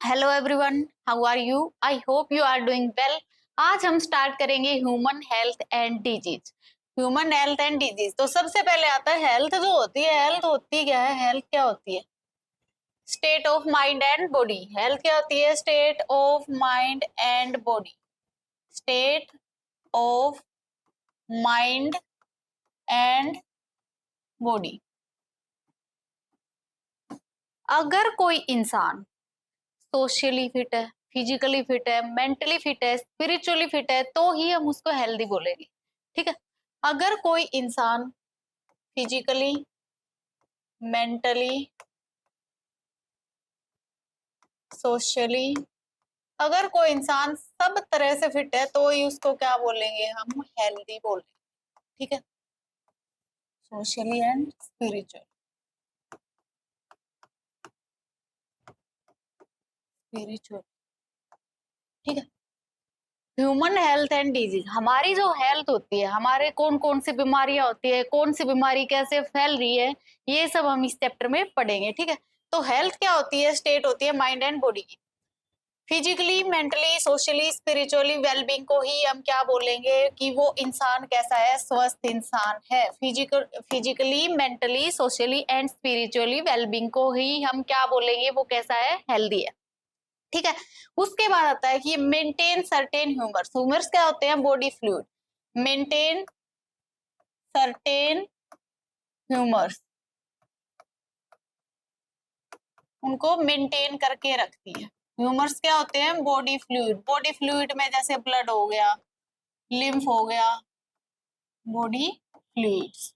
Hello everyone, how are you? I hope you are doing well. आज हम start करेंगे human health and disease. Human health and disease, तो सबसे पहले आता है हेल्थ। जो होती है हेल्थ, होती क्या है? हेल्थ क्या होती है? State of mind and body. Health क्या होती है? State of mind and body. State of mind and body. अगर कोई इंसान सोशली फिट है, फिजिकली फिट है, मेंटली फिट है, स्पिरिचुअली फिट है, तो ही हम उसको हेल्दी बोलेंगे। ठीक है। अगर कोई इंसान फिजिकली, मेंटली, सोशली, अगर कोई इंसान सब तरह से फिट है तो ही उसको क्या बोलेंगे? हम हेल्दी बोलेंगे। ठीक है। Socially and spiritual. स्पिरिचुअल। ठीक है। ह्यूमन हेल्थ एंड डिजीज, हमारी जो हेल्थ होती है, हमारे कौन कौन सी बीमारियां होती है, कौन सी बीमारी कैसे फैल रही है, ये सब हम इस चैप्टर में पढ़ेंगे। ठीक है। तो हेल्थ क्या होती है? स्टेट होती है माइंड एंड बॉडी की। Physically, mentally, socially, spiritually wellbeing को ही हम क्या बोलेंगे कि वो इंसान कैसा है? स्वस्थ इंसान है। Physically, mentally, socially and spiritually wellbeing को ही हम क्या बोलेंगे? वो कैसा है? हेल्दी है। ठीक है। उसके बाद आता है कि मेंटेन सर्टेन ह्यूमर्स। ह्यूमर्स क्या होते हैं? Body fluid. Maintain certain humours, उनको मेंटेन करके रखती है। ह्यूमर्स क्या होते हैं? Body fluid. बॉडी फ्लूइड में जैसे ब्लड हो गया, लिम्फ हो गया, बॉडी फ्लूइड्स।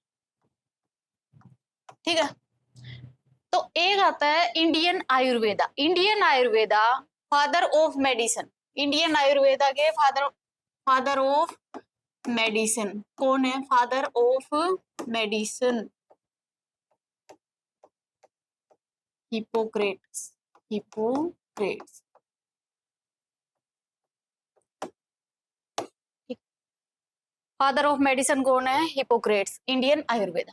ठीक है। तो एक आता है Indian Ayurveda. Indian Ayurveda father of medicine. Indian Ayurveda के फादर फादर ऑफ मेडिसिन कौन है? Father of medicine Hippocrates. Hippocrates. Father of medicine कौन है? हिपोक्रेट्स। इंडियन आयुर्वेदा।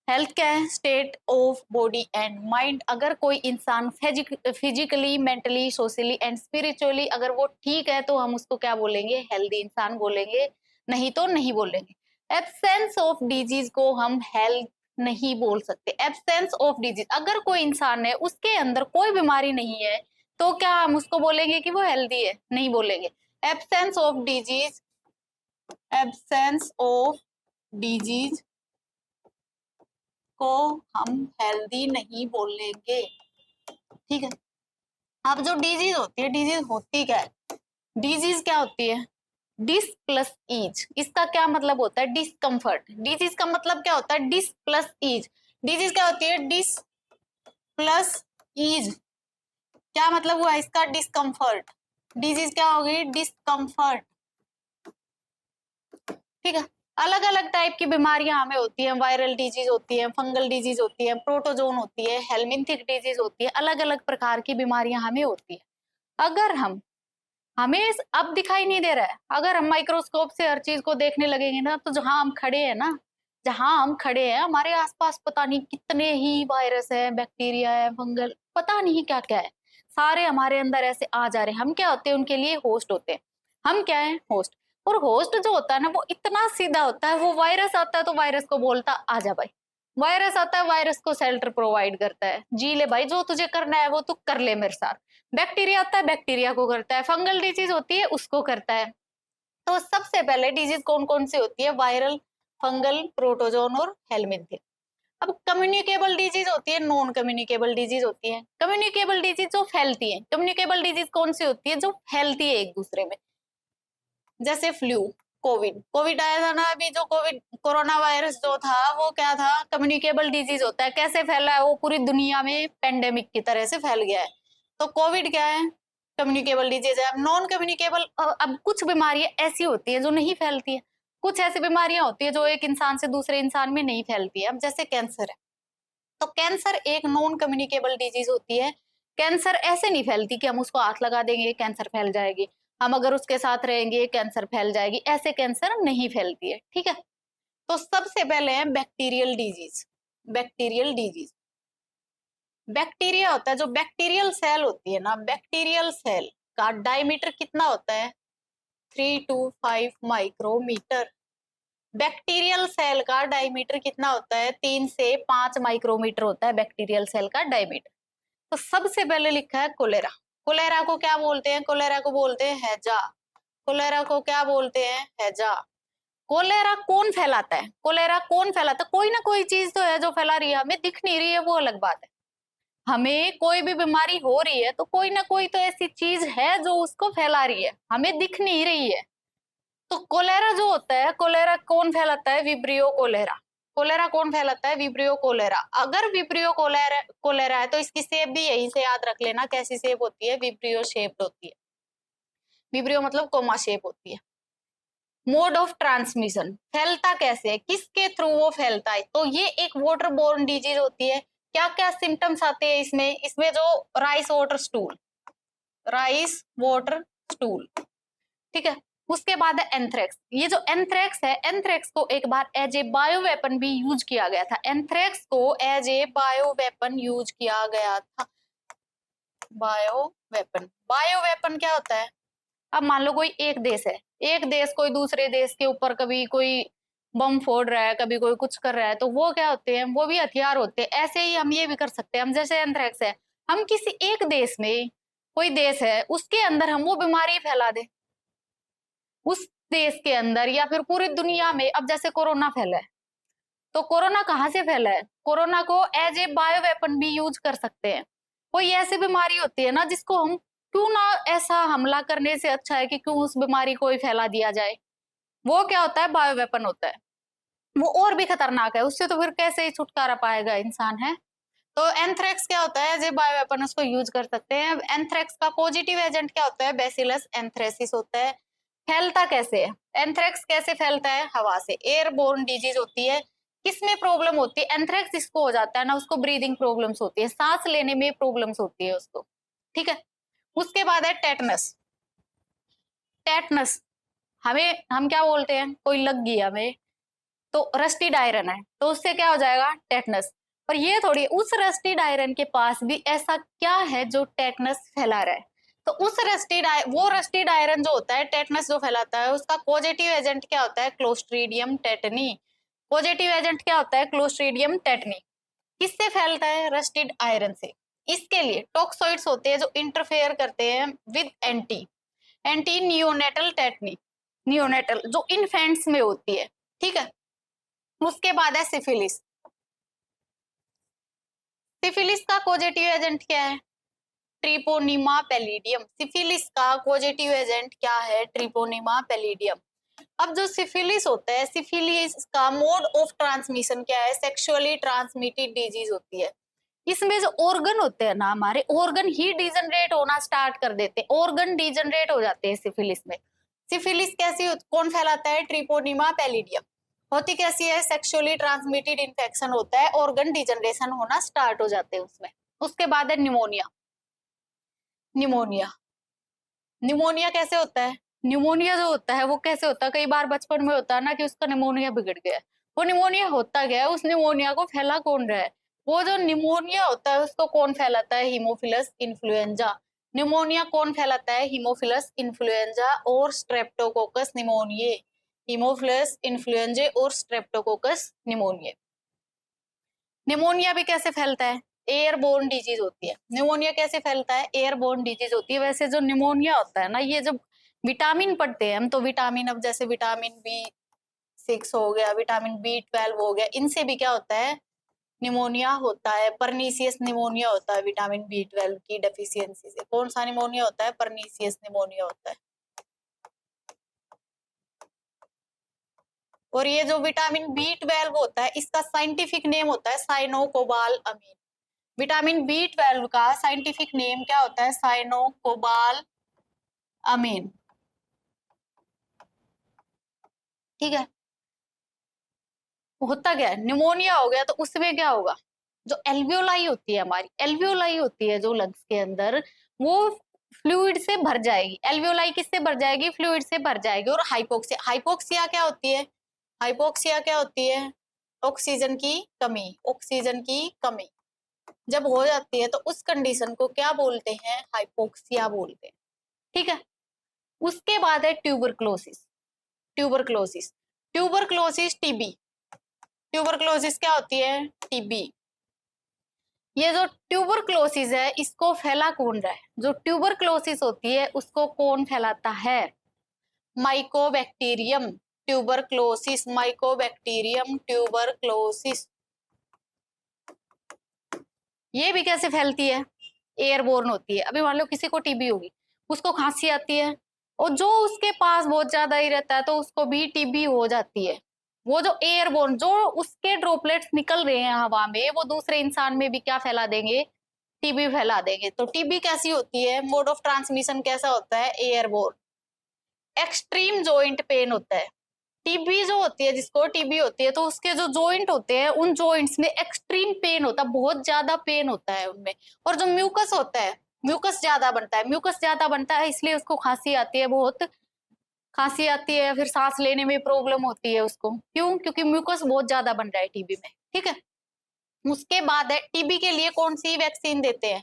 हेल्थ क्या है? State of body and mind. अगर कोई इंसान physically, mentally, socially and spiritually अगर वो ठीक है तो हम उसको क्या बोलेंगे? हेल्दी इंसान बोलेंगे। नहीं तो नहीं बोलेंगे। एब्सेंस ऑफ डिजीज को हम हेल्थ नहीं बोल सकते। एब्सेंस ऑफ डिजीज, अगर कोई इंसान है उसके अंदर कोई बीमारी नहीं है तो क्या हम उसको बोलेंगे कि वो हेल्दी है? नहीं बोलेंगे। Absence of disease, absence of disease को हम हेल्दी नहीं बोलेंगे। ठीक है। अब जो डिजीज होती है, डिजीज होती क्या है? डिजीज क्या होती है? Dis plus ease. इसका क्या मतलब होता है? डिस्कम्फर्ट। डिजीज का मतलब क्या होता है? Dis plus ease. डिजीज क्या होती है? Dis plus ease. क्या मतलब हुआ इसका? डिस्कम्फर्ट। डिजीज क्या होगी? डिस्कम्फर्ट। ठीक है। अलग अलग टाइप की बीमारियां हमें होती हैं। वायरल डिजीज होती है, फंगल डिजीज होती है, प्रोटोजोन होती है, हेलमिंथिक डिजीज होती है। अलग अलग प्रकार की बीमारियां हमें होती है। अगर हम हमें अब दिखाई नहीं दे रहा है, अगर हम माइक्रोस्कोप से हर चीज को देखने लगेंगे ना, तो जहां हम खड़े हैं ना, जहां हम खड़े हैं हमारे आसपास पता नहीं कितने ही वायरस है, बैक्टीरिया है, फंगल, पता नहीं क्या क्या है। सारे हमारे अंदर ऐसे आ जा रहे हैं। हम क्या होते हैं? उनके लिए होस्ट होते हैं। हम क्या है? होस्ट। और होस्ट जो होता है ना, वो इतना सीधा होता है। वो वायरस आता है तो वायरस को बोलता आ जा भाई। वायरस आता है, वायरस को शेल्टर प्रोवाइड करता है, जी ले भाई, जो तुझे करना है वो तू कर ले मेरे साथ। बैक्टीरिया आता है, बैक्टीरिया को करता है। फंगल डिजीज होती है, उसको करता है। तो सबसे पहले डिजीज कौन कौन सी होती है? वायरल, फंगल, प्रोटोजोन और हेलमिंथिक। अब कम्युनिकेबल डिजीज होती है, नॉन कम्युनिकेबल डिजीज होती है। कम्युनिकेबल डिजीज जो फैलती है। कम्युनिकेबल डिजीज कौन सी होती है? जो फैलती है एक दूसरे में। जैसे फ्लू, कोविड। कोविड आया था ना अभी, जो कोविड कोरोना वायरस जो था वो क्या था? कम्युनिकेबल डिजीज होता है। कैसे फैला है? वो पूरी दुनिया में पेंडेमिक की तरह से फैल गया है। तो कोविड क्या है? कम्युनिकेबल डिजीज है। अब नॉन कम्युनिकेबल, अब कुछ बीमारियां ऐसी होती है जो नहीं फैलती है। कुछ ऐसी बीमारियां होती है जो एक इंसान से दूसरे इंसान में नहीं फैलती है। अब जैसे कैंसर है, तो कैंसर एक नॉन कम्युनिकेबल डिजीज होती है। कैंसर ऐसे नहीं फैलती कि हम उसको हाथ लगा देंगे कैंसर फैल जाएगी, हम अगर उसके साथ रहेंगे कैंसर फैल जाएगी, ऐसे कैंसर नहीं फैलती है। ठीक है। तो सबसे पहले है bacterial disease. Bacterial disease. Bacteria होता है, जो बैक्टीरियल सेल होती है ना, बैक्टीरियल सेल का डायमीटर कितना होता है? 3 to 5 माइक्रोमीटर। बैक्टीरियल सेल का डायमीटर कितना होता है? 3 से 5 माइक्रोमीटर होता है बैक्टीरियल सेल का डायमीटर। तो सबसे पहले लिखा है कोलेरा। कोलेरा को क्या बोलते हैं? कोलेरा को बोलते हैं हैजा। कोलेरा को क्या बोलते हैं? हैजा। कोलेरा कौन फैलाता है? कोलेरा कौन फैलाता है? कोई ना कोई चीज तो है जो फैला रही है, हमें दिख नहीं रही है वो अलग बात है। हमें कोई भी बीमारी हो रही है तो कोई ना कोई तो ऐसी चीज है जो उसको फैला रही है, हमें दिख नहीं रही है। तो कोलेरा जो होता है, कोलेरा कौन फैलाता है? Vibrio cholera. कोलेरा कौन फैलाता है? Vibrio cholera. अगर विब्रियो कोलेरा कोलेरा है तो इसकी शेप भी यहीं से याद रख लेना, कैसी शेप होती है? विब्रियो शेप्ड होती है। विब्रियो मतलब कोमा शेप होती है। मोड ऑफ ट्रांसमिशन, फैलता कैसे है, किसके थ्रू वो फैलता है? तो ये एक वाटर बोर्न डिजीज होती है। क्या क्या सिम्टम्स आते हैं इसमें? इसमें जो rice water stool, rice water stool, ठीक है। उसके बाद है एंथ्रेक्स। ये जो एंथ्रेक्स है, एंथ्रेक्स को एक बार एज ए बायो वेपन भी यूज किया गया था। एंथ्रेक्स को as a bioweapon use किया गया था। बायो वेपन, बायो वेपन क्या होता है? अब मान लो कोई एक देश है, एक देश कोई दूसरे देश के ऊपर कभी कोई बम फोड़ रहा है, कभी कोई कुछ कर रहा है, तो वो क्या होते हैं? वो भी हथियार होते हैं। ऐसे ही हम ये भी कर सकते हैं। हम जैसे एंथ्रेक्स है, हम किसी एक देश में, कोई देश है उसके अंदर हम वो बीमारी फैला दे, उस देश के अंदर या फिर पूरी दुनिया में। अब जैसे कोरोना फैला है, तो कोरोना कहाँ से फैला है? कोरोना को एज ए बायो वेपन भी यूज कर सकते हैं। कोई ऐसी बीमारी होती है ना जिसको हम, क्यों ना ऐसा हमला करने से अच्छा है कि क्यों उस बीमारी को ही फैला दिया जाए। वो क्या होता है? बायो वेपन होता है। वो और भी खतरनाक है, उससे तो फिर कैसे ही छुटकारा पाएगा इंसान, है। तो एंथ्रेक्स क्या होता है? जो बायो वेपन उसको यूज कर सकते हैं। एंथ्रेक्स का पॉजिटिव एजेंट क्या होता है? बैसिलस एंथ्रेसिस होता है। फैलता कैसे है? एंथ्रेक्स कैसे फैलता है? हवा से। एयरबोर्न डिजीज होती है। किसमें प्रॉब्लम होती है? एंथ्रेक्स जिसको हो जाता है ना, उसको ब्रीदिंग प्रॉब्लम्स होती है, सांस लेने में प्रॉब्लम्स होती है उसको, ठीक है। उसके बाद है टेटनस। टेटनस, हमें, हम क्या बोलते हैं? कोई लग गई हमें, तो रस्टी आयरन है तो उससे क्या हो जाएगा? टेटनस। पर ये थोड़ी, उस रस्टी आयरन के पास भी ऐसा क्या है जो टेटनस फैला रहा है? तो उस वो रस्टिड आयरन जो होता है, टेटनस जो फैलाता है, उसका पॉजिटिव एजेंट क्या होता है? Clostridium tetani. पॉजिटिव एजेंट क्या होता है? Clostridium tetani. किससे फैलता है? रस्टिड आयरन से। इसके लिए टॉक्सोइड्स होते हैं जो इंटरफेयर करते हैं with anti anti neonatal tetani, neonatal जो इन्फेंट्स में होती है, ठीक है। उसके बाद है सिफिलिस। सिफिलिस का पॉजिटिव एजेंट क्या है? Treponema palladium. सिफिलिस का पॉजिटिव एजेंट क्या है? Treponema palladium. अब जो सिफिलिस होता है, सिफिलिस का मोड ऑफ ट्रांसमिशन क्या है? सेक्सुअली ट्रांसमिटेड डिजीज होती है। इसमें जो ऑर्गन होते हैं ना, हमारे ऑर्गन ही डिजनरेट होना स्टार्ट कर देते हैं, ऑर्गन डिजनरेट हो जाते हैं सिफिलिस में। सिफिलिस कैसी, कौन फैलाता है? Treponema palladium. होती कैसी है? सेक्सुअली ट्रांसमिटेड इन्फेक्शन होता है, ऑर्गन डिजनरेशन होना स्टार्ट हो जाते हैं उसमें। उसके बाद है निमोनिया। निमोनिया, निमोनिया कैसे होता है? निमोनिया जो होता है वो कैसे होता है? कई बार बचपन में होता है ना कि उसका निमोनिया बिगड़ गया है। वो निमोनिया होता क्या है? उस निमोनिया को फैला कौन रहा है? वो जो निमोनिया होता है उसको कौन फैलाता है? Haemophilus influenza. निमोनिया कौन फैलाता है? हीमोफिलस इन्फ्लुएंजा और स्ट्रेप्टोकोकस निमोनिये। हीमोफिलस इन्फ्लुएंजा और स्ट्रेप्टोकोकस निमोनिये। निमोनिया भी कैसे फैलता है? एयरबोर्न डिजीज होती है। निमोनिया कैसे फैलता है? एयरबोर्न डिजीज होती है। वैसे जो निमोनिया होता है ना, ये जब विटामिन पढ़ते हैं हम, तो विटामिन, अब जैसे विटामिन B6 हो गया, विटामिन B12 हो गया, इनसे भी क्या होता है? निमोनिया होता है। परनीसियस निमोनिया होता है विटामिन B12 की डेफिशिएंसी से। कौन सा निमोनिया होता है? परनीसियस निमोनिया होता है। और ये जो विटामिन B12 होता है, इसका साइंटिफिक नेम होता है साइनोकोबाल अमीन। विटामिन B12 का साइंटिफिक नेम क्या होता है? साइनोकोबाल अमीन, ठीक है। होता क्या है? निमोनिया हो गया तो उसमें क्या होगा? जो एल्वियोलाई होती है, हमारी एल्वियोलाई होती है जो लंग्स के अंदर, वो फ्लूइड से भर जाएगी। एल्वियोलाई किससे भर जाएगी? फ्लूइड से भर जाएगी। और हाइपोक्सिया, हाइपोक्सिया क्या होती है? हाइपोक्सिया क्या होती है? ऑक्सीजन की कमी, ऑक्सीजन की कमी। जब हो जाती है तो उस कंडीशन को क्या बोलते हैं, हाइपोक्सिया बोलते हैं। ठीक है, उसके बाद है tuberculosis. Tuberculosis, tuberculosis TB. Tuberculosis क्या होती है, टीबी। ये जो ट्यूबरक्लोसिस है इसको फैला कौन रहा है, जो ट्यूबरक्लोसिस होती है उसको कौन फैलाता है, माइकोबैक्टीरियम ट्यूबरक्लोसिस, माइकोबैक्टीरियम ट्यूबरक्लोसिस। ये भी कैसे फैलती है, एयरबोर्न होती है। अभी मान लो किसी को टीबी होगी, उसको खांसी आती है, और जो उसके पास बहुत ज्यादा ही रहता है तो उसको भी टीबी हो जाती है। वो जो एयरबोर्न, जो उसके ड्रॉपलेट्स निकल रहे हैं हवा में, वो दूसरे इंसान में भी क्या फैला देंगे, टीबी फैला देंगे। तो टीबी कैसी होती है, मोड ऑफ ट्रांसमिशन कैसा होता है, एयरबोर्न। एक्सट्रीम जॉइंट पेन होता है। टीबी जो होती है, जिसको टीबी होती है, तो उसके जो जॉइंट होते हैं उन जॉइंट्स में एक्सट्रीम पेन होता है, बहुत ज्यादा पेन होता है उनमें। और जो म्यूकस होता है, म्यूकस ज्यादा बनता है, म्यूकस ज्यादा बनता है इसलिए उसको खांसी आती है, बहुत खांसी आती है, फिर सांस लेने में प्रॉब्लम होती है उसको। क्यों, क्योंकि म्यूकस बहुत ज्यादा बन रहा है टीबी में। ठीक है, उसके बाद है टीबी के लिए कौन सी वैक्सीन देते हैं,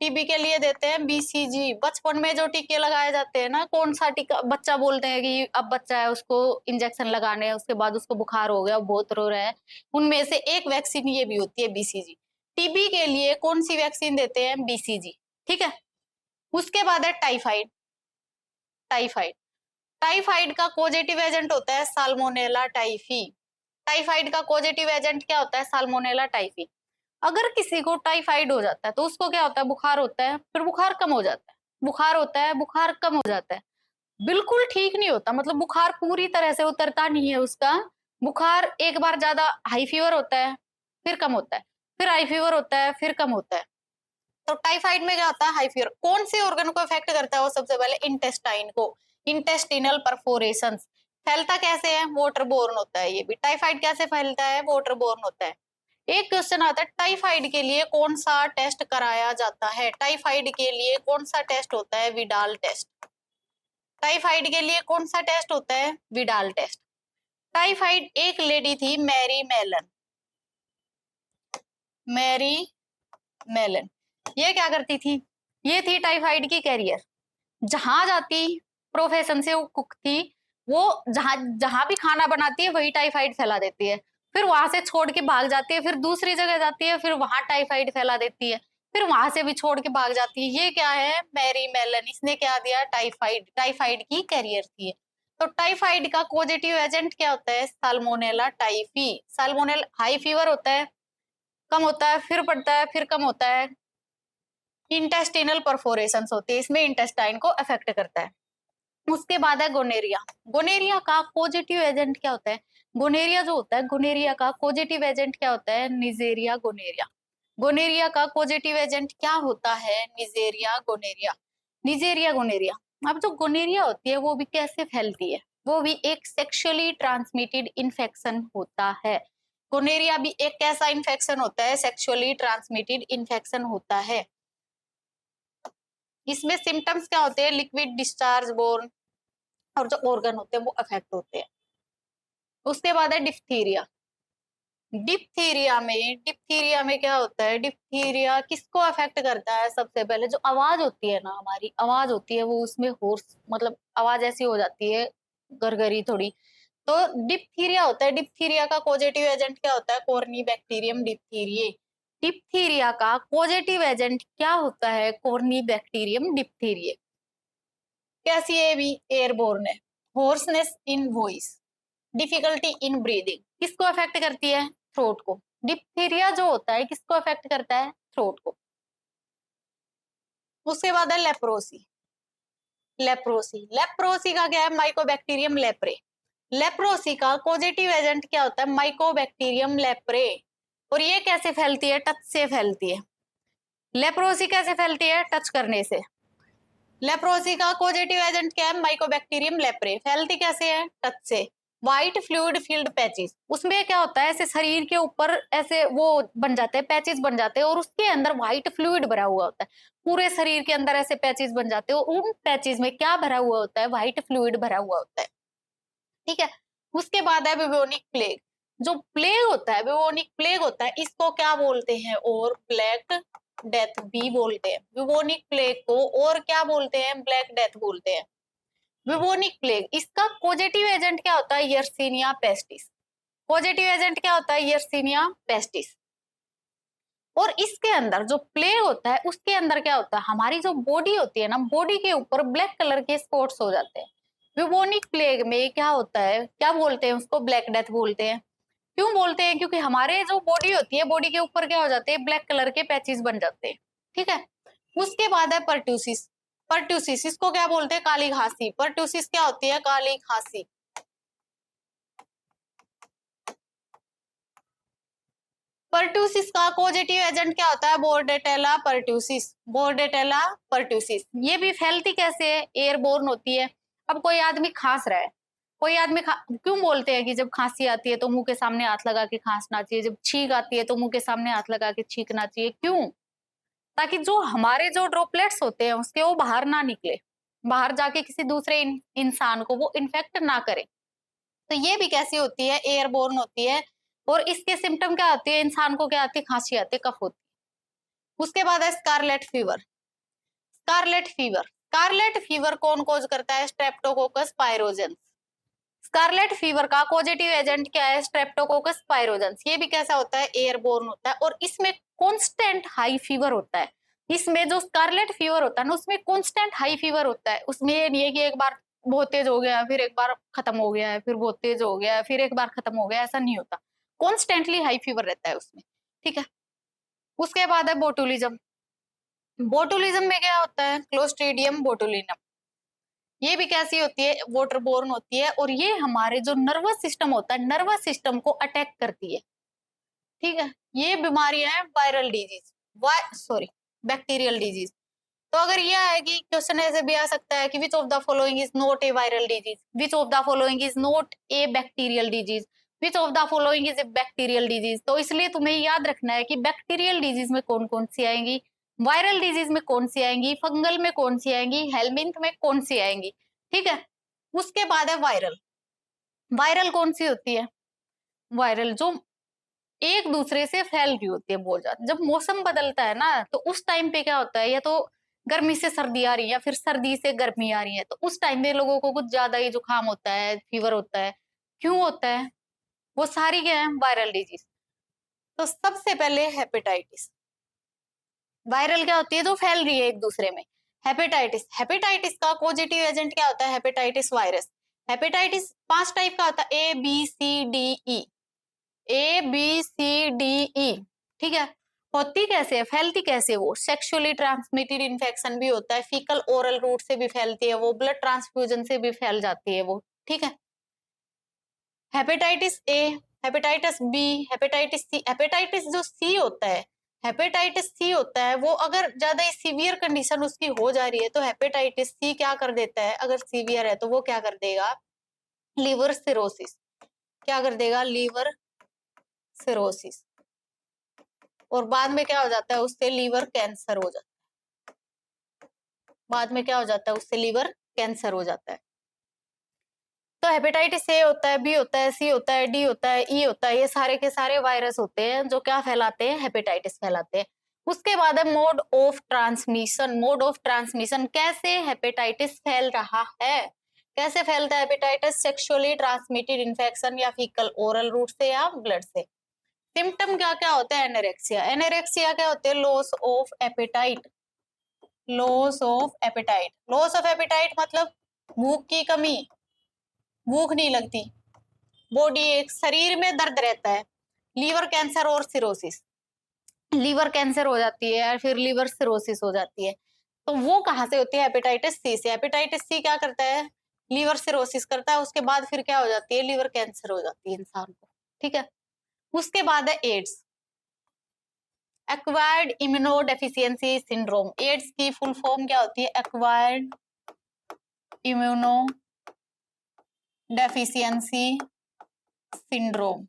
टीबी के लिए देते हैं बीसीजी। बचपन में जो टीके लगाए जाते हैं ना, कौन सा टीका, बच्चा बोलते हैं कि अब बच्चा है उसको इंजेक्शन लगाने हैं, उसके बाद उसको बुखार हो गया, बहुत रो रहा है, उनमें से एक वैक्सीन ये भी होती है बीसीजी। टीबी के लिए कौन सी वैक्सीन देते हैं, बीसीजी। ठीक है, उसके बाद है टाइफाइड। टाइफाइड, टाइफाइड का पॉजिटिव एजेंट होता है साल्मोनेला टाइफी। टाइफाइड का पॉजिटिव एजेंट क्या होता है, साल्मोनेला टाइफी। अगर किसी को टाइफाइड हो जाता है तो उसको क्या होता है, बुखार होता है, फिर बुखार कम हो जाता है, बुखार होता है, बुखार कम हो जाता है, बिल्कुल ठीक नहीं होता, मतलब बुखार पूरी तरह से उतरता नहीं है उसका। बुखार एक बार ज्यादा, हाई फीवर होता है, फिर कम होता है, फिर हाई फीवर होता है, फिर कम होता है। तो टाइफाइड में क्या होता है, हाई फीवर। कौन से ऑर्गन को इफेक्ट करता है वो, सबसे पहले इंटेस्टाइन को, इंटेस्टिनल परफोरेशन। फैलता कैसे है, वाटर बोर्न होता है। ये भी टाइफाइड कैसे फैलता है, वाटर बोर्न होता है। एक क्वेश्चन आता है, टाइफाइड के लिए कौन सा टेस्ट कराया जाता है, टाइफाइड के लिए कौन सा टेस्ट होता है, विडाल टेस्ट। टाइफाइड के लिए कौन सा टेस्ट होता है, विडाल टेस्ट। टाइफाइड, एक लेडी थी मैरी मेलन, मैरी मेलन, ये क्या करती थी, ये थी टाइफाइड की कैरियर। जहां जाती, प्रोफेशन से वो कुक थी, वो जहां जहां भी खाना बनाती है वही टाइफाइड फैला देती है। फिर वहां से छोड़ के भाग जाती है, फिर दूसरी जगह जाती है, फिर वहां टाइफाइड फैला देती है, फिर वहां से भी छोड़ के भाग जाती है। ये क्या है, मैरी मेलन, इसने क्या दिया, टाइफाइड, टाइफाइड की कैरियर थी। तो टाइफाइड का पॉजिटिव एजेंट क्या होता है, साल्मोनेला टाइफी। साल्मोनेल, हाई फीवर होता है, कम होता है, फिर बढ़ता है, फिर कम होता है। इंटेस्टिनल परफोरेशंस होती है, इसमें इंटेस्टाइन को अफेक्ट करता है। उसके बाद है गोनेरिया। गोनेरिया का पॉजिटिव एजेंट क्या होता है, गोनेरिया जो होता है, गोनेरिया का पॉजिटिव एजेंट क्या होता है, निजेरिया गोनेरिया। गोनेरिया का पॉजिटिव एजेंट क्या होता है, निजेरिया गोनेरिया, निजेरिया गोनेरिया। अब जो गोनेरिया होती है वो भी कैसे फैलती है, वो भी एक सेक्सुअली ट्रांसमिटेड इन्फेक्शन होता है। गोनेरिया भी एक कैसा इन्फेक्शन होता है, सेक्सुअली ट्रांसमिटेड इन्फेक्शन होता है। इसमें सिम्टम्स क्या होते हैं, लिक्विड डिस्चार्ज बोर्न, और जो ऑर्गन होते हैं वो अफेक्ट होते हैं। उसके बाद है डिप्थीरिया। डिप्थीरिया में क्या होता है, डिप्थीरिया किसको अफेक्ट करता है, सबसे पहले जो आवाज होती है ना, हमारी आवाज होती है वो उसमें होर्स, मतलब आवाज ऐसी हो जाती है, गरगरी थोड़ी। तो डिप्थीरिया होता है। डिप्थीरिया का पॉजिटिव एजेंट क्या होता है, कॉर्नी बैक्टीरियम डिप्थीरिये। डिप्थीरिया का पॉजिटिव एजेंट क्या होता है, कॉर्नी बैक्टीरियम डिप्थीरिये। कैसी है, भी एयरबोर्न है। Hoarseness in voice, difficulty in breathing, किसको अफेक्ट करती है, थ्रोट को। डिप्थीरिया जो होता है किसको अफेक्ट करता है, थ्रोट को। उसके बाद है लेप्रोसी। लेप्रोसी, लेप्रोसी का क्या है, माइकोबैक्टीरियम लेप्रे। लेप्रोसी का पॉजिटिव एजेंट क्या होता है, माइकोबैक्टीरियम लेप्रे। और ये कैसे फैलती है, टच से फैलती है। लेप्रोसी कैसे फैलती है, टच करने से। लेप्रोसी का पॉजिटिव एजेंट क्या है, माइकोबैक्टीरियम लेप्रे। फैलती कैसे है, टच से। व्हाइट फ्लूइड फील्ड पैचेस, उसमें क्या होता है, ऐसे शरीर के ऊपर ऐसे वो बन जाते हैं, पैचेस बन जाते हैं, और उसके अंदर व्हाइट फ्लूइड भरा हुआ होता है। पूरे शरीर के अंदर ऐसे पैचेस बन जाते हैं, और उन पैचेस में क्या भरा हुआ होता है, व्हाइट फ्लूइड भरा हुआ होता है। ठीक है, उसके बाद है ब्यूबोनिक प्लेग। जो प्लेग होता है, ब्यूबोनिक प्लेग होता है, इसको क्या बोलते हैं? और ब्लैक डेथ भी बोलते हैं। ब्यूबोनिक प्लेग को और क्या बोलते हैं? ब्लैक डेथ बोलते हैं। ब्यूबोनिक प्लेग, इसका पॉजिटिव एजेंट क्या होता है? Yersinia pestis. पॉजिटिव एजेंट क्या होता है? Yersinia pestis. और इसके अंदर जो प्लेग होता है, उसके अंदर क्या होता है? हमारी जो बॉडी होती है ना, बॉडी के ऊपर ब्लैक कलर के स्पॉट्स हो जाते हैं। ब्यूबोनिक प्लेग में क्या होता है? क्या बोलते हैं उसको? ब्लैक डेथ बोलते हैं। क्यों बोलते हैं? क्योंकि हमारे जो बॉडी होती है, बॉडी के ऊपर क्या हो जाते हैं? ब्लैक कलर के पैचेस बन जाते हैं। ठीक है। उसके बाद है परट्यूसिस। परट्यूसिस, इसको क्या बोलते हैं? काली खांसी। परट्यूसिस क्या होती है? काली खांसी। परट्यूसिस का पॉजिटिव एजेंट क्या होता है? Bordetella pertussis. Bordetella pertussis. ये भी फैलती कैसे है? एयरबोर्न होती है। अब कोई आदमी खांस रहा है, कोई आदमी क्यों बोलते हैं कि जब खांसी आती है तो मुंह के सामने हाथ लगा के खांसना चाहिए, जब छींक आती है तो मुंह के सामने हाथ लगा के छींकना चाहिए? क्यों? ताकि जो हमारे जो ड्रॉपलेट्स होते हैं उसके वो बाहर ना निकले, बाहर जाके किसी दूसरे इंसान को वो इन्फेक्ट ना करे। तो ये भी कैसी होती है? एयरबोर्न होती है। और इसके सिम्टम क्या होती है? इंसान को क्या आती है? खांसी आती है, कफ होती है। उसके बाद है scarlet fever. Scarlet fever, scarlet fever कौन कॉज करता है? Streptococcus pyrogens. स्कारलेट फीवर का पॉजिटिव एजेंट क्या है? Streptococcus pyrogens. ये भी कैसा होता है? एयरबोर्न होता है। और इसमें कांस्टेंट हाई फीवर होता है। इसमें जो स्कारलेट फीवर होता है ना, उसमें कांस्टेंट हाई फीवर होता है। उसमें ये नहीं है कि एक बार बहुत तेज हो गया, फिर एक बार खत्म हो गया है, फिर बहुत तेज हो गया, फिर एक बार खत्म हो गया, ऐसा नहीं होता। कॉन्स्टेंटली हाई फीवर रहता है उसमें। ठीक है। उसके बाद है बोटुलिज्म। बोटुलिज्म में क्या होता है? Clostridium botulinum. ये भी कैसी होती है? वाटरबोर्न होती है। और ये हमारे जो नर्वस सिस्टम होता है, नर्वस सिस्टम को अटैक करती है। ठीक है। ये बीमारियां हैं viral disease, sorry, bacterial disease. तो अगर यह है कि क्वेश्चन ऐसे भी आ सकता है कि which of the following is not a viral disease, which of the following is not a bacterial disease, which of the following is a bacterial disease. तो इसलिए तुम्हें याद रखना है कि बैक्टीरियल डिजीज में कौन कौन सी आएंगी, वायरल डिजीज में कौन सी आएंगी, फंगल में कौन सी आएंगी, हेलमिंथ में कौन सी आएंगी। ठीक है। उसके बाद है वायरल। वायरल कौन सी होती है? वायरल जो एक दूसरे से फैल रही होती है बहुत ज्यादा। जब मौसम बदलता है ना, तो उस टाइम पे क्या होता है? या तो गर्मी से सर्दी आ रही है, या फिर सर्दी से गर्मी आ रही है, तो उस टाइम में लोगों को कुछ ज्यादा ही जुकाम होता है, फीवर होता है। क्यों होता है? वो सारी क्या है? Viral disease. तो सबसे पहले हेपेटाइटिस। वायरल क्या होती है? जो फैल रही है एक दूसरे में। हेपेटाइटिस, हेपेटाइटिस का पॉजिटिव एजेंट क्या होता है? Hepatitis virus. हेपेटाइटिस 5 टाइप का होता है, A B C D E. A B C D E. ठीक है। होती कैसे है? फैलती कैसे? वो सेक्सुअली ट्रांसमिटेड इन्फेक्शन भी होता है, फीकल ओरल रूट से भी फैलती है, वो ब्लड ट्रांसफ्यूजन से भी फैल जाती है वो। ठीक है। Hepatitis A, hepatitis B, hepatitis C. Hepatitis जो सी होता है, हेपेटाइटिस सी होता है, वो अगर ज्यादा सीवियर कंडीशन उसकी हो जा रही है तो हेपेटाइटिस सी क्या कर देता है? अगर सीवियर है तो वो क्या कर देगा? Liver cirrhosis. क्या कर देगा? Liver cirrhosis. और बाद में क्या हो जाता है? उससे लीवर कैंसर हो जाता है। बाद में क्या हो जाता है? उससे लीवर कैंसर हो जाता है। तो हेपेटाइटिस ए होता है, बी होता है, सी होता है, डी होता है, ई होता है। ये सारे के सारे वायरस होते हैं जो क्या फैलाते हैं? हेपेटाइटिस फैलाते हैं। उसके बाद है mode of transmission. Mode of transmission, कैसे हेपेटाइटिस फैल रहा है? कैसे फैलता है हेपेटाइटिस? सेक्सुअली ट्रांसमिटेड इन्फेक्शन, या फीकल ओरल रूट से, या ब्लड से। सिम्टम क्या क्या होते हैं? एनोरेक्सिया। एनोरेक्सिया क्या होते हैं? Loss of appetite. Loss of appetite. Loss of appetite मतलब भूख की कमी, भूख नहीं लगती, बॉडी एक शरीर में दर्द रहता है। लीवर कैंसर और सिरोसिस, लीवर कैंसर हो जाती है या फिर लीवर सिरोसिस हो जाती है। तो वो कहाँ से होती है? हेपेटाइटिस सी से। हेपेटाइटिस सी क्या करता है? लीवर सिरोसिस करता है, उसके बाद फिर क्या हो जाती है? लीवर कैंसर हो जाती है इंसान को। ठीक है। उसके बाद है AIDS. Acquired immunodeficiency syndrome. AIDS की फुल फॉर्म क्या होती है? Acquired immunodeficiency syndrome.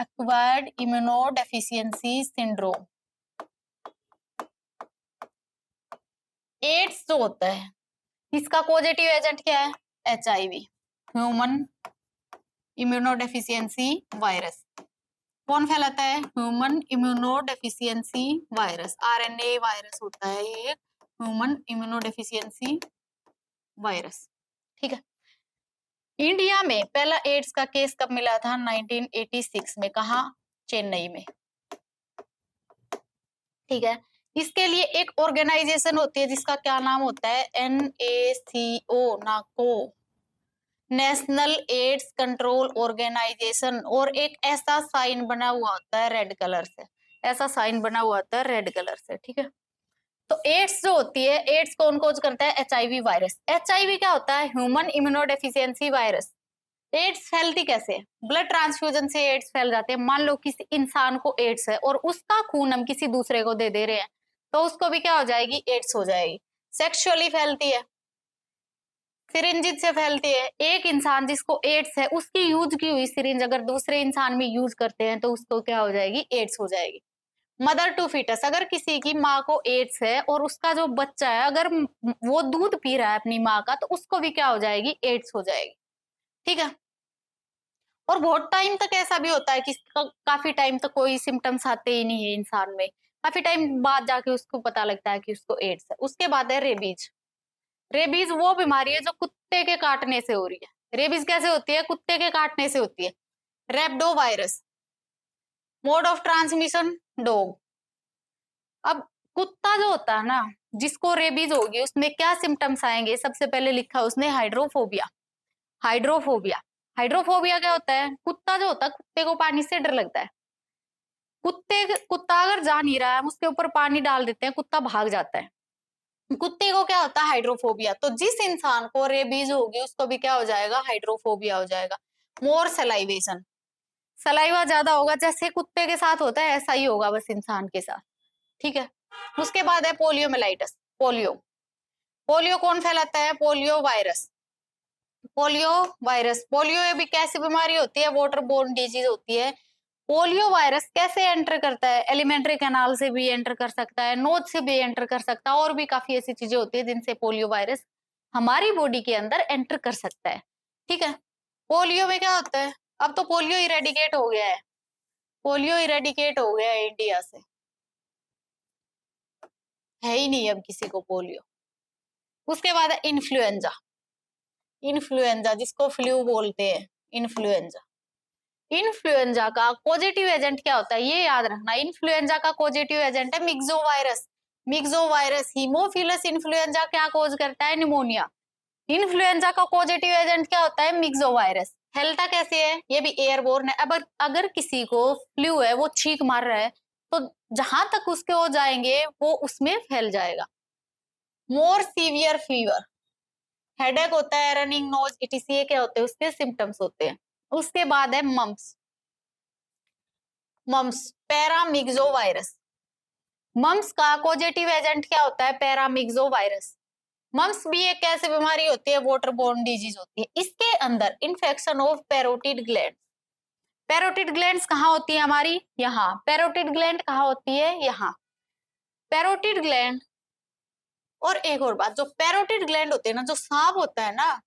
Acquired immunodeficiency syndrome. AIDS जो होता है, इसका पॉजिटिव एजेंट क्या है? HIV, human immunodeficiency virus. कौन फैलाता है? Human immunodeficiency virus. RNA virus होता है ये, ह्यूमन इम्यूनोडेफिशिएंसी वायरस। ठीक है। इंडिया में पहला एड्स का केस कब मिला था? 1986 में। कहा? चेन्नई में। ठीक है। इसके लिए एक ऑर्गेनाइजेशन होती है जिसका क्या नाम होता है? NACO, नाको, नेशनल एड्स कंट्रोल ऑर्गेनाइजेशन। और एक ऐसा साइन बना हुआ होता है रेड कलर से, ऐसा साइन बना हुआ होता है रेड कलर से। ठीक है। तो एड्स जो होती है, एड्स कौन कोज करता है? HIV virus. HIV क्या होता है? Human immunodeficiency virus. एड्स फैलती कैसे है? ब्लड ट्रांसफ्यूजन से एड्स फैल जाते हैं। मान लो किसी इंसान को एड्स है और उसका खून हम किसी दूसरे को दे दे रहे हैं, तो उसको भी क्या हो जाएगी? एड्स हो जाएगी। सेक्सुअली फैलती है, सिरिंजित से फैलती है। एक इंसान जिसको एड्स है उसकी यूज की हुई सिरिंज अगर दूसरे इंसान में यूज करते हैं तो उसको क्या हो जाएगी? एड्स हो जाएगी। मदर टू फीटस, अगर किसी की माँ को एड्स है और उसका जो बच्चा है अगर वो दूध पी रहा है अपनी माँ का, तो उसको भी क्या हो जाएगी? एड्स हो जाएगी। ठीक है। और बहुत टाइम तक ऐसा भी होता है कि काफी टाइम तक कोई सिम्टम्स आते ही नहीं है इंसान में, काफी टाइम बाद जाके उसको पता लगता है कि उसको एड्स है। उसके बाद है रेबीज। रेबीज वो बीमारी है जो कुत्ते के काटने से हो रही है। रेबीज कैसे होती है? कुत्ते के काटने से होती है। Rhabdo virus, mode of transmission dog. अब कुत्ता जो होता है ना, जिसको रेबीज होगी, उसमें क्या सिम्टम्स आएंगे? सबसे पहले लिखा उसने हाइड्रोफोबिया। हाइड्रोफोबिया, हाइड्रोफोबिया क्या होता है? कुत्ता जो होता है, कुत्ते को पानी से डर लगता है। कुत्ता अगर जा नहीं रहा है, हम उसके ऊपर पानी डाल देते हैं, कुत्ता भाग जाता है। कुत्ते को क्या होता है? हाइड्रोफोबिया। तो जिस इंसान को रेबीज होगी उसको भी क्या हो जाएगा? हाइड्रोफोबिया हो जाएगा। मोर सलाइवेशन, सलाइवा ज्यादा होगा, जैसे कुत्ते के साथ होता है ऐसा ही होगा बस इंसान के साथ। ठीक है। उसके बाद है पोलियोमेलाइटिस। पोलियो, पोलियो कौन फैलाता है? Polio virus. Polio virus, polio ये भी कैसी बीमारी होती है? वाटर बोर्न डिजीज होती है। पोलियो वायरस कैसे एंटर करता है? एलिमेंट्री कैनाल से भी एंटर कर सकता है, नोज से भी एंटर कर सकता है, और भी काफी ऐसी चीजें होती है जिनसे पोलियो वायरस हमारी बॉडी के अंदर एंटर कर सकता है। ठीक है। पोलियो में क्या होता है? अब तो पोलियो इरेडिकेट हो गया है, पोलियो इरेडिकेट हो गया है इंडिया से, है ही नहीं अब किसी को पोलियो। उसके बाद है इन्फ्लुएंजा। इन्फ्लुएंजा जिसको फ्लू बोलते हैं, इन्फ्लुएंजा। इन्फ्लुएंजा का पॉजिटिव एजेंट क्या होता है? ये याद रखना, इन्फ्लुएंजा का पॉजिटिव एजेंट है मिक्सोवायरस। मिक्सोवायरस, हीमोफिलस इन्फ्लुएंजा क्या कॉज करता है? निमोनिया। इन्फ्लुएंजा का पॉजिटिव एजेंट क्या होता है? मिक्सोवायरस। फैलता कैसे है? ये भी एयरबोर्न है। अब अगर किसी को फ्लू है, वो छींक मार रहा है, तो जहां तक उसके हो जाएंगे वो उसमें फैल जाएगा। मोर सीवियर फीवर, हेडेक होता है, रनिंग नोज, इटीसी क्या होते हैं? उसके सिम्टम्स होते हैं। उसके बाद है mumps. Mumps, paramyxovirus. Mumps का पॉजिटिव एजेंट क्या होता है? Paramyxo virus. मम्स भी एक ऐसी बीमारी होती है, वाटर बोर्न डिजीज होती है। इसके अंदर infection of parotid gland. Parotid glands कहाँ होती है हमारी? यहाँ। पैरोटिड ग्लैंड कहाँ होती है? यहाँ। Parotid gland. और एक और बात, जो पैरोटिड ग्लैंड होते हैं ना, जो सांप होता है ना,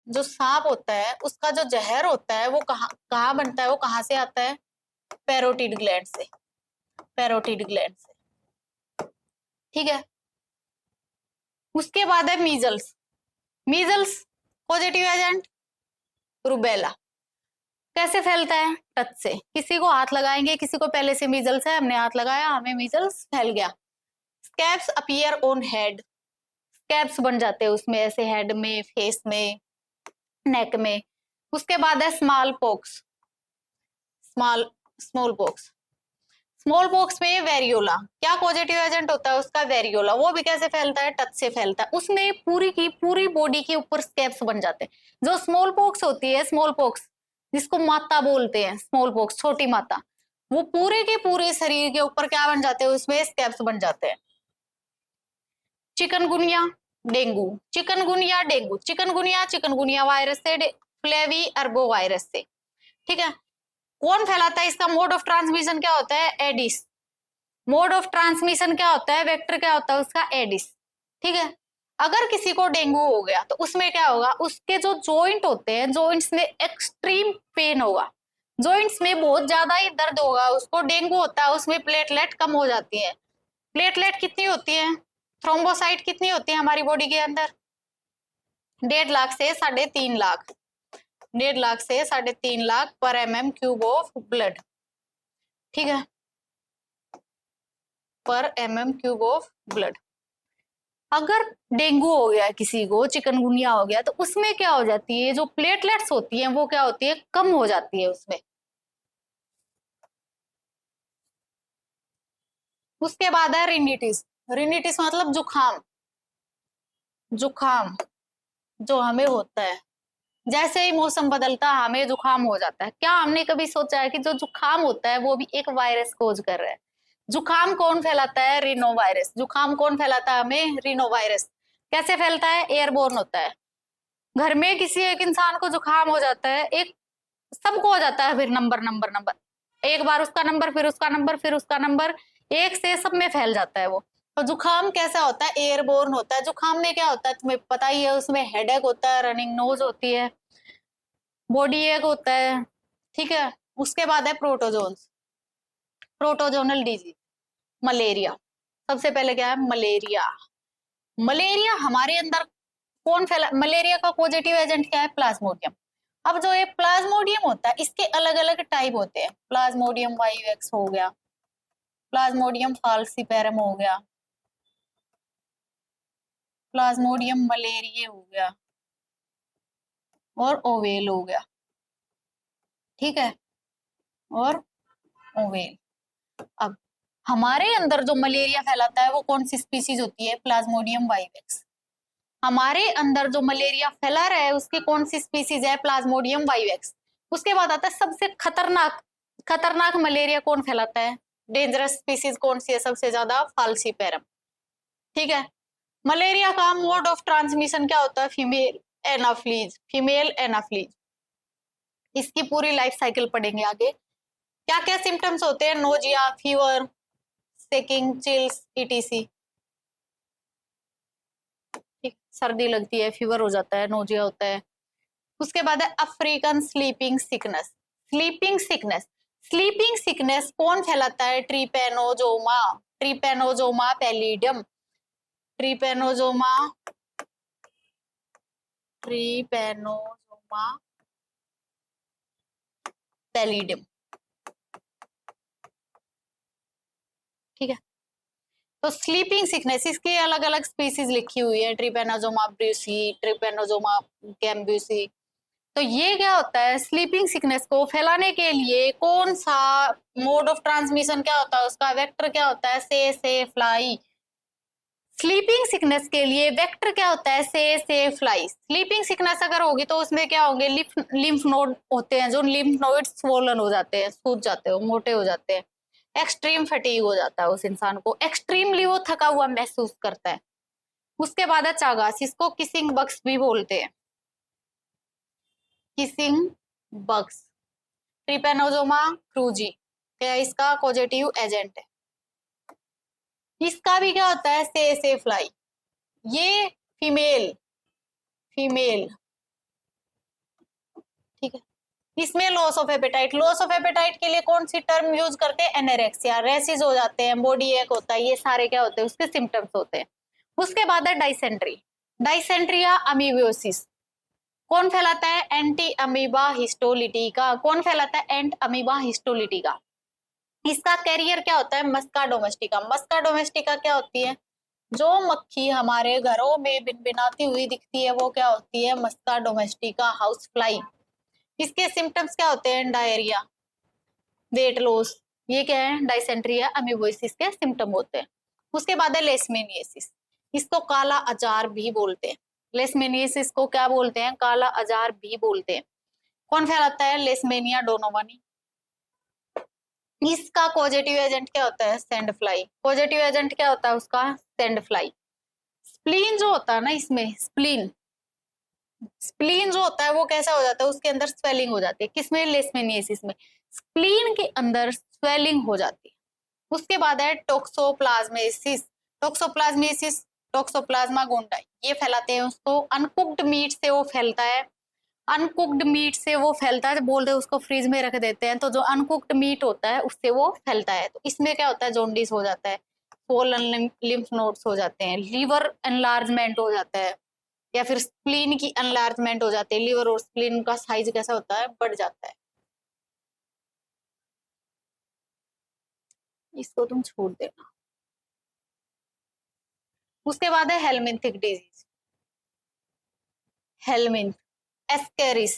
जो सांप होता है उसका जो जहर होता है वो कहाँ कहाँ बनता है? वो कहाँ से आता है? पैरोटिड ग्लैंड से, पैरोटिड ग्लैंड से। ठीक है। उसके बाद है measles. Measles positive agent rubella. कैसे फैलता है? टच से, किसी को हाथ लगाएंगे, किसी को पहले से मीजल्स है, हमने हाथ लगाया, हमें मीजल्स फैल गया। Scabs appear on head, scabs बन जाते हैं उसमें, ऐसे हेड में, फेस में, नेक में। उसके बाद है small pox. Small pox, small pox में वेरियोला। क्या पॉजिटिव एजेंट होता है उसका? वेरियोला। वो भी कैसे फैलता है? टच से फैलता है। उसमें पूरी की पूरी बॉडी के ऊपर स्कैब्स बन जाते हैं। जो स्मॉल पॉक्स होती है, स्मॉल पॉक्स जिसको माता बोलते हैं, स्मॉल पॉक्स छोटी माता, वो पूरे के पूरे शरीर के ऊपर क्या बन जाते हैं? उसमें स्कैब्स बन जाते हैं। Chikungunya, dengue. Chikungunya, dengue. Chikungunya virus से, फ्लेवी अर्बो वायरस से। ठीक है। कौन फैलाता है इसका? मोड ऑफ ट्रांसमिशन क्या होता है? एडिस। मोड ऑफ ट्रांसमिशन क्या होता है? वेक्टर क्या होता है उसका? एडिस। ठीक है। अगर किसी को डेंगू हो गया तो उसमें क्या होगा, उसके जो जॉइंट होते हैं, जॉइंट्स में एक्सट्रीम पेन होगा, जॉइंट्स में बहुत ज्यादा ही दर्द होगा। उसको डेंगू होता है, उसमें प्लेटलेट कम हो जाती है। प्लेटलेट कितनी होती है, थ्रोम्बोसाइट कितनी होती है हमारी बॉडी के अंदर, 1.5 लाख से 3.5 लाख, 1.5 लाख से 3.5 लाख पर mm³ ऑफ ब्लड, ठीक है, पर mm³ ऑफ ब्लड। अगर डेंगू हो गया, किसी को चिकनगुनिया हो गया, तो उसमें क्या हो जाती है, जो प्लेटलेट्स होती हैं वो क्या होती है, कम हो जाती है उसमें। उसके बाद है रिनिटिस। रिनिटिस मतलब जुखाम, जुखाम जो हमें होता है, जैसे ही मौसम बदलता है हमें जुखाम हो जाता है। क्या हमने कभी सोचा है कि जो जुखाम होता है वो भी एक वायरस कोज कर रहा है। जुखाम कौन फैलाता है, रिनो वायरस। जुखाम कौन फैलाता है हमें, रिनो वायरस। कैसे फैलता है, एयरबोर्न होता है। घर में किसी एक इंसान को जुखाम हो जाता है, एक सबको हो जाता है, फिर नंबर नंबर नंबर, एक बार उसका नंबर, फिर उसका नंबर, फिर उसका नंबर, एक से सब में फैल जाता है वो। तो जुखाम कैसा होता है, एयरबोर्न होता है। जुखाम में क्या होता है तुम्हें पता ही है, उसमें हेडेक होता है, रनिंग नोज होती है, बॉडी एक होता है, ठीक है। उसके बाद है प्रोटोजोन्स, प्रोटोजोनल डिजीज, मलेरिया। सबसे पहले क्या है, मलेरिया। मलेरिया हमारे अंदर कौन फैला, मलेरिया का पॉजिटिव एजेंट क्या है, प्लाज्मोडियम। अब जो ये प्लाज्मोडियम होता है, इसके अलग अलग टाइप होते हैं। प्लाज्मोडियम वाइवेक्स हो गया, प्लाज्मोडियम फाल्सीपेरम हो गया, प्लाज्मोडियम मलेरिया हो गया, और ओवेल हो गया, ठीक है, और ओवेल। अब हमारे अंदर जो मलेरिया फैलाता है वो कौन सी स्पीसीज होती है, प्लाज्मोडियम वाइवेक्स। हमारे अंदर जो मलेरिया फैला रहा है उसकी कौन सी स्पीसीज है, प्लाज्मोडियम वाइवेक्स। उसके बाद आता है सबसे खतरनाक, खतरनाक मलेरिया कौन फैलाता है, डेंजरस स्पीसीज कौन सी है सबसे ज्यादा, फाल्सीपेरम, ठीक है। मलेरिया का मोड ऑफ ट्रांसमिशन क्या होता है, फीमेल एनाफ्लीज, फीमेल एनाफ्लीज। इसकी पूरी लाइफ साइकिल पढ़ेंगे आगे। क्या क्या सिम्टम्स होते हैं, नोजिया, फीवर, सेकिंग, चिल्स, ईटीसी, सर्दी लगती है, फीवर हो जाता है, नोजिया होता है। उसके बाद है African sleeping sickness. Sleeping sickness, sleeping sickness कौन फैलाता है, trypanosoma, trypanosoma palladium, trypanosoma, trypanosoma palladium, ठीक है। तो स्लीपिंग सिकनेस, इसकी अलग अलग स्पीसीज लिखी हुई है, ट्रिपेनोजोमा ब्रूसी, ट्रिपेनोजोमा गैम्ब्यूसी। तो ये क्या होता है, स्लीपिंग सिकनेस को फैलाने के लिए कौन सा मोड ऑफ ट्रांसमिशन क्या होता है, उसका वेक्टर क्या होता है, से फ्लाई। स्लीपिंग सिकनेस के लिए वेक्टर क्या होता है, से फ्लाई। स्लीपिंग सिकनेस अगर होगी तो उसमें क्या होंगे, लिम्फ नोड होते हैं, जो लिम्फ नोड स्वोलन हो जाते हैं, सूज जाते हैं, मोटे हो जाते हैं। एक्सट्रीम फटीग हो जाता है उस इंसान को, एक्सट्रीमली वो थका हुआ महसूस करता है। उसके बाद है चागास, इसको किसिंग बग्स भी बोलते हैं, किसिंग बग्स। ट्रिपेनोजोमा क्रूजी क्या इसका पॉजिटिव एजेंट है। इसका भी क्या होता है, से फ्लाई। ये फीमेल, फीमेल, ठीक है। इसमें loss of appetite, loss of appetite के लिए कौन सी टर्म यूज करते हैं, एनोरेक्सिया, रेसिस हो जाते हैं, बॉडी एक होता है, ये सारे क्या होते हैं उसके सिम्टम्स होते हैं। उसके बाद है डाइसेंट्री, डाइसेंट्रिया अमीबियोसिस कौन फैलाता है, एंटी अमीबा हिस्टोलिटिका, कौन फैलाता है, एंट अमीबा हिस्टोलिटिका। इसका कैरियर क्या होता है, मस्का डोमेस्टिका। मस्का डोमेस्टिका क्या होती है, जो मक्खी हमारे घरों में भिनभिनाती हुई दिखती है वो क्या होती है, मस्का डोमेस्टिका हाउस फ्लाई। इसके सिम्टम्स क्या होते हैं, डायरिया, वेट लॉस, ये क्या है, डाइसेंट्रिया अमीबोसिस के सिम्टम होते हैं। उसके बाद है लेशमेनियासिस, इसको काला अजार भी बोलते हैं। लेशमेनियासिस को क्या बोलते हैं, काला अजार भी बोलते हैं। कौन फैलाता है, लेशमेनिया डोनोवानी। इसका पॉजिटिव एजेंट क्या होता है, सैंड फ्लाई। पॉजिटिव एजेंट क्या होता है उसका, सैंड फ्लाई। स्प्लीन जो होता है ना, इसमें स्प्लीन, स्प्लीन जो होता है वो कैसा हो जाता है, उसके अंदर स्वेलिंग हो जाती है, किसमें, लेशमेनियासिस में, स्प्लीन के अंदर स्वेलिंग हो जाती है। उसके बाद है टोक्सोप्लाज्मेसिस, टोक्सोप्लाज्मेसिस, टोक्सोप्लाज्मा गोंडाई, ये फैलाते हैं उसको। अनकुक्ड मीट से वो फैलता है, अनकुक्ड मीट से वो फैलता है, बोलते हैं उसको फ्रीज में रख देते हैं, तो जो अनकुक्ड मीट होता है उससे वो फैलता है। तो इसमें क्या होता है, जॉन्डिस हो जाता है, स्वोलन लिम्फ नोड्स हो जाते हैं, लीवर एनलार्जमेंट हो जाता है, या फिर स्प्लीन की एनलार्जमेंट हो जाती है। लीवर और स्प्लीन का साइज कैसा होता है, बढ़ जाता है। इसको तुम छोड़ देना। उसके बाद है helminthic disease, helminth, Ascaris,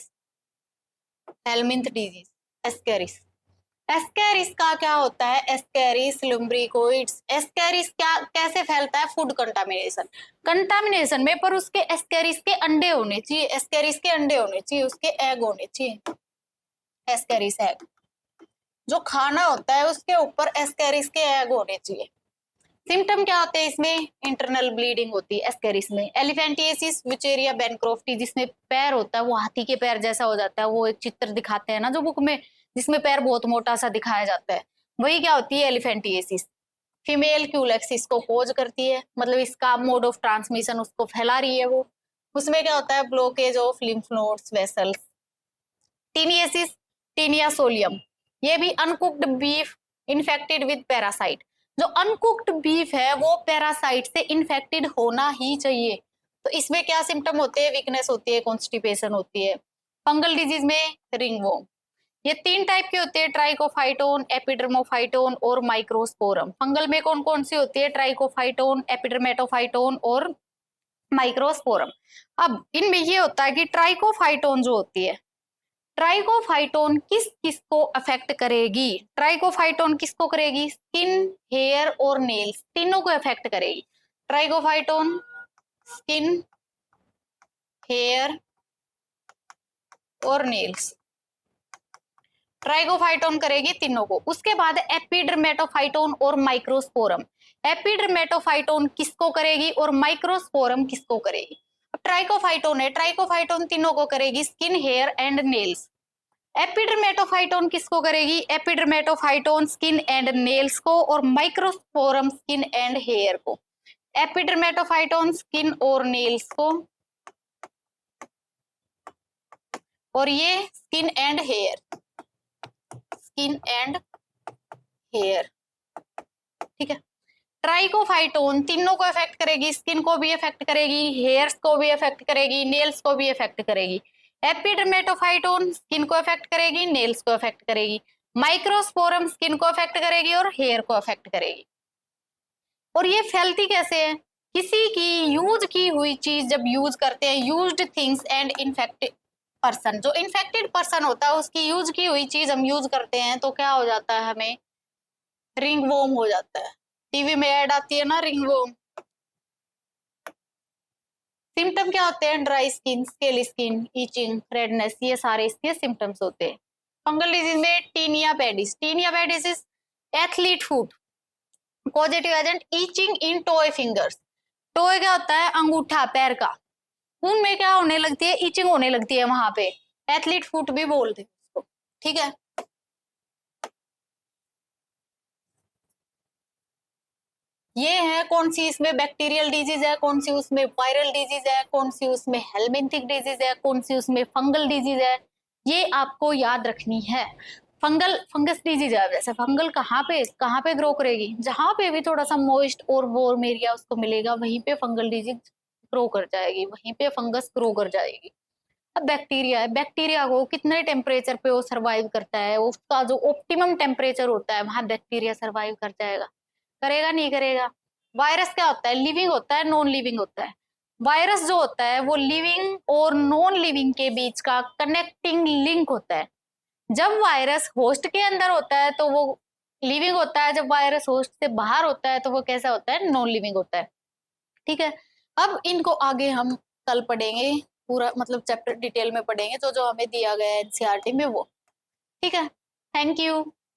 helminth disease, Ascaris. Ascaris का क्या होता है, एस्केरिस लुम्ब्रिकोइड्स। एस्केरिस क्या कैसे फैलता है, फूड कंटामिनेशन, कंटामिनेशन में, पर उसके एस्केरिस के अंडे होने चाहिए, एस्केरिस के अंडे होने चाहिए, उसके एग होने चाहिए, एस्केरिस एग। जो खाना होता है उसके ऊपर एस्केरिस के एग होने चाहिए। सिम्टम क्या होते हैं इसमें, इंटरनल ब्लीडिंग होती है एस्केरिस में। एलिफेंटिएसिस, विचेरिया बैनक्रोफ्टी, जिसमें पैर होता है वो हाथी के पैर जैसा हो जाता है, वो एक चित्र दिखाते हैं ना जो बुक में, जिसमें पैर बहुत मोटा सा दिखाया जाता है, वही क्या होती है, एलिफेंटिएसिस। फीमेल क्यूलेक्स इसको कोज करती है, मतलब इसका मोड ऑफ ट्रांसमिशन उसको फैला रही है वो। उसमें क्या होता है, blockage of lymph nodes vessels. Teniasis, taenia solium, ये भी uncooked beef infected with parasite. जो अनकुक्ड बीफ है वो पैरासाइट से इन्फेक्टेड होना ही चाहिए। तो इसमें क्या सिम्टम होते हैं, वीकनेस होती है, कॉन्स्टिपेशन होती है। फंगल डिजीज में रिंगवॉर्म। ये 3 टाइप के होते हैं, ट्राइकोफाइटोन, एपिडर्मोफाइटोन और माइक्रोस्पोरम। फंगल में कौन कौन सी होती है, ट्राइकोफाइटोन, एपिडर्मेटोफाइटोन और माइक्रोस्पोरम। अब इनमें ये होता है कि ट्राइकोफाइटोन जो होती है, ट्राइकोफाइटोन किस किस को अफेक्ट करेगी, ट्राइकोफाइटोन किसको करेगी, स्किन, हेयर और नेल्स, तीनों को अफेक्ट करेगी। ट्राइकोफाइटोन स्किन, हेयर और नेल्स, ट्राइकोफाइटोन करेगी तीनों को। उसके बाद एपिडर्मेटोफाइटोन और माइक्रोस्पोरम। एपिडर्मेटोफाइटोन किसको करेगी और माइक्रोस्पोरम किसको करेगी। ट्राइकोफाइटोन है, ट्राइकोफाइटोन तीनों को करेगी, स्किन, हेयर एंड नेल्स। एपिडर्मेटोफाइटोन किसको करेगी, एपिडर्मेटोफाइटोन स्किन एंड नेल्स को, और माइक्रोस्पोरम स्किन एंड हेयर को। एपिडर्मेटोफाइटोन स्किन और नेल्स को, और ये skin and hair, skin and hair, ठीक है। ट्राइकोफाइटोन तीनों को इफेक्ट करेगी, स्किन को भी इफेक्ट करेगी, हेयर्स को भी इफेक्ट करेगी, नेल्स को भी इफेक्ट करेगी। एपिडर्मेटोफाइटोन स्किन को इफेक्ट करेगी, नेल्स को इफेक्ट करेगी। माइक्रोस्पोरम स्किन को इफेक्ट करेगी और हेयर को इफेक्ट करेगी। और ये फैलती कैसे है, किसी की यूज की हुई चीज जब यूज करते हैं, used things and infected person, जो इन्फेक्टेड पर्सन होता है उसकी यूज की हुई चीज हम यूज करते हैं तो क्या हो जाता है, हमें रिंगवॉर्म हो जाता है। टीवी में ऐड आती है ना रिंगवॉर्म। सिम्टम क्या होते हैं, dry skin, scaly skin, itching, redness, ये सारे इसके सिम्टम्स होते हैं। फंगल डिजीज में tinea pedis, tinea pedis is athlete foot, positive agent, itching in toy fingers. Toy क्या होता है, अंगूठा पैर का, उनमें क्या होने लगती है, ईचिंग होने लगती है वहां पे, एथलीट फुट भी बोलते हैं उसको, ठीक है। ये है कौन सी इसमें बैक्टीरियल डिजीज है, कौन सी उसमें वायरल डिजीज है, कौन सी उसमें हेलमिंथिक डिजीज है, कौन सी उसमें फंगल डिजीज है, ये आपको याद रखनी है। फंगल फंगस डिजीज है, वैसे फंगल कहाँ पे ग्रो करेगी, जहां पे भी थोड़ा सा मॉइस्ट और वार्म एरिया उसको मिलेगा वहीं पे फंगल डिजीज ग्रो कर जाएगी, वहीं पे फंगस ग्रो कर जाएगी। अब बैक्टीरिया है, बैक्टीरिया को कितने टेम्परेचर पे वो सर्वाइव करता है, उसका जो ऑप्टिमम टेम्परेचर होता है वहां बैक्टीरिया सर्वाइव कर जाएगा, करेगा नहीं करेगा। वायरस क्या होता है, लिविंग होता है, नॉन लिविंग होता है। वायरस जो होता है वो लिविंग और नॉन लिविंग के बीच का कनेक्टिंग लिंक होता है। जब वायरस होस्ट के अंदर होता है तो वो लिविंग होता है, जब वायरस होस्ट से बाहर होता है तो वो कैसा होता है, नॉन लिविंग होता है, ठीक है। अब इनको आगे हम कल पढ़ेंगे, पूरा मतलब चैप्टर डिटेल में पढ़ेंगे, जो जो हमें दिया गया है एनसीईआरटी में वो, ठीक है। Thank you.